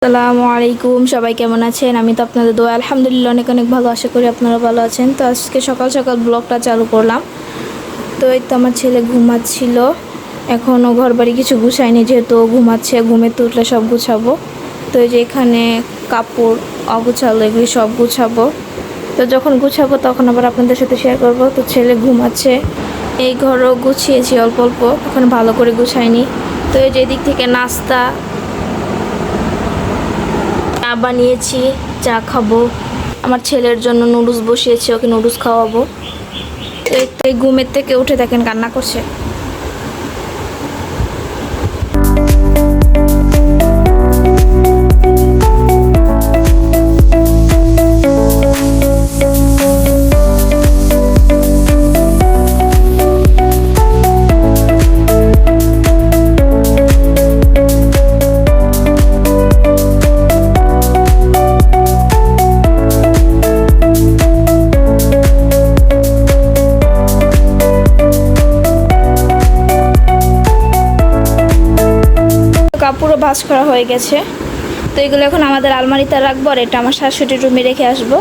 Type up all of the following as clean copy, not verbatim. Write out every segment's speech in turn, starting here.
আসসালামু আলাইকুম, সবাই কেমন আছেন? আমি তো আপনাদের দোয়া আলহামদুলিল্লাহ অনেক অনেক ভালো, আশা করি আপনারা ভালো আছেন। তো আজকে সকাল সকাল ব্লগটা চালু করলাম। তো এই তো আমার ছেলে ঘুমাচ্ছিল, এখনও ঘর বাড়ি কিছু গুছাইনি, যেহেতু ও ঘুমাচ্ছে, ঘুমে তুললে সব গুছাবো। তো এই যে এখানে কাপড় অগুছালো, এগুলি সব গুছাবো। তো যখন গুছাবো তখন আবার আপনাদের সাথে শেয়ার করব। তো ছেলে ঘুমাচ্ছে, এই ঘরও গুছিয়েছি অল্প অল্প, এখন ভালো করে গুছাইনি। তো এই যে দিক থেকে নাস্তা চা বানিয়েছি, চা খাবো। আমার ছেলের জন্য নুডলস বসিয়েছি, ওকে নুডলস খাওয়াবো। এই ঘুমের থেকে উঠে দেখেন কান্না করছে। কাপড়ও ভাঁজ করা হয়ে গেছে। তো এগুলো এখন আমাদের আলমারিতে রাখবো, আর এটা আমার শাশুড়ির রুমে রেখে আসবো।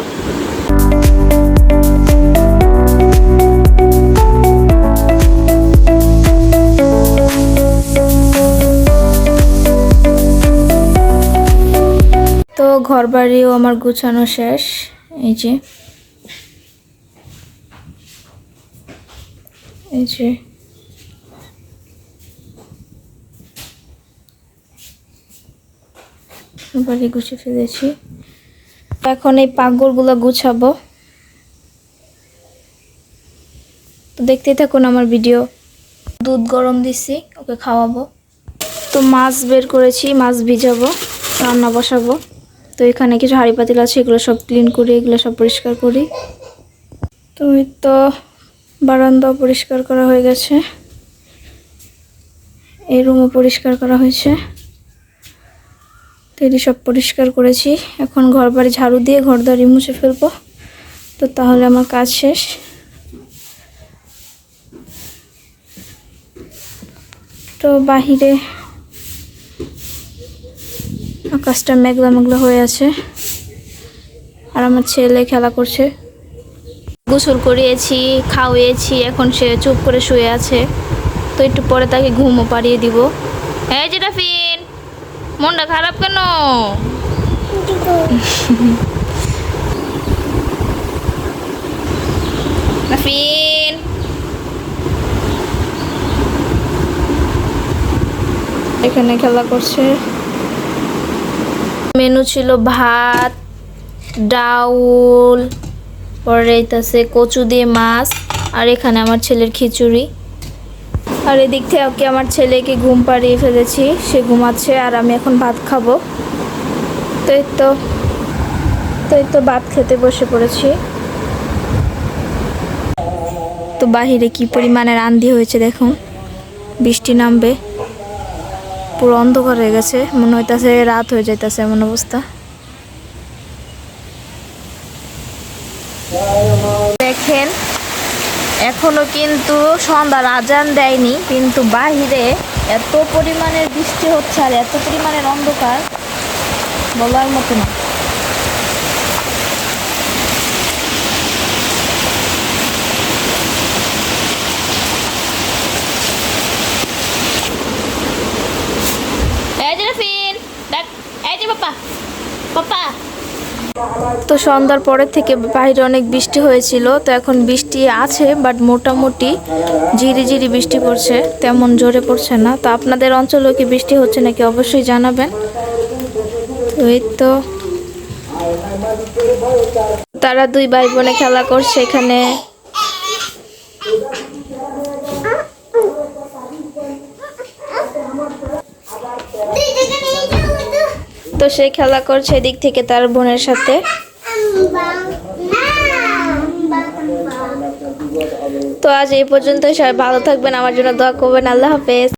তো ঘর বাড়িও আমার গুছানো শেষ। এই যে এই যে বাড়ি গুছিয়ে ফেলেছি। এখন এই পাগড়গুলো গুছাবো। তো দেখতেই থাকুন আমার ভিডিও। দুধ গরম দিছি, ওকে খাওয়াবো। তো মাছ বের করেছি, মাছ ভিজাবো, রান্না বসাবো। তো এখানে কিছু হাঁড়ি পাতিল আছে, এগুলো সব ক্লিন করি, এগুলো সব পরিষ্কার করি। তো এই তো বারান্দা পরিষ্কার করা হয়ে গেছে, এই রুমও পরিষ্কার করা হয়েছে। তো এটি সব পরিষ্কার করেছি, এখন ঘর বাড়ি ঝাড়ু দিয়ে ঘরদারি মুছে ফেলবো। তো তাহলে আমার কাজ শেষ। তো বাহিরে আকাশটা মেঘলা মেঘলা হয়ে আছে, আর আমার ছেলে খেলা করছে। গোসল করিয়েছি, খাওয়িয়েছি, এখন সে চুপ করে শুয়ে আছে। তো একটু পরে তাকে ঘুমও পাড়িয়ে দিব। এই যে রাফিন, মনটা খারাপ কেন? রাফিন, এখানে খেলা করছে। মেনু ছিল ভাত, ডাউল, পরে এইটাছে কচু দিয়ে মাছ, আর এখানে আমার ছেলের খিচুড়ি। আর এদিক থেকে আমার ছেলেকে ঘুম পাড়িয়ে ফেলেছি, সে ঘুমাচ্ছে, আর আমি এখন ভাত খাবো। তো এই তো ভাত খেতে বসে পড়েছি। তো বাহিরে কি পরিমাণের আন্ধি হয়েছে দেখুন, বৃষ্টি নামবে, পুরো অন্ধকার হয়ে গেছে, মনে হইতাছে রাত হয়ে যাইতেছে, এমন অবস্থা। দেখেন এখনো কিন্তু সন্ধ্যার আজান দেয়নি, কিন্তু বাহিরে এত পরিমাণের বৃষ্টি হচ্ছে আর এত পরিমাণের অন্ধকার, বলার মতো না। তো সন্ধ্যার পরের থেকে বাইরে অনেক বৃষ্টি হয়েছিল, তো এখন বৃষ্টি আছে, বাট মোটামুটি ঝিরিঝিরি বৃষ্টি পড়ছে, তেমন জোরে পড়ছে না। তো আপনাদের অঞ্চলেও কি বৃষ্টি হচ্ছে নাকি অবশ্যই জানাবেন। তো এই তো তারা দুই ভাই বোনে খেলা করছে এখানে। তো সে খেলা করছে এদিক থেকে তার বোনের সাথে। তো আজ এই পর্যন্ত, সবাই ভালো থাকবেন, আমার জন্য দোয়া করবেন। আল্লাহ হাফেজ।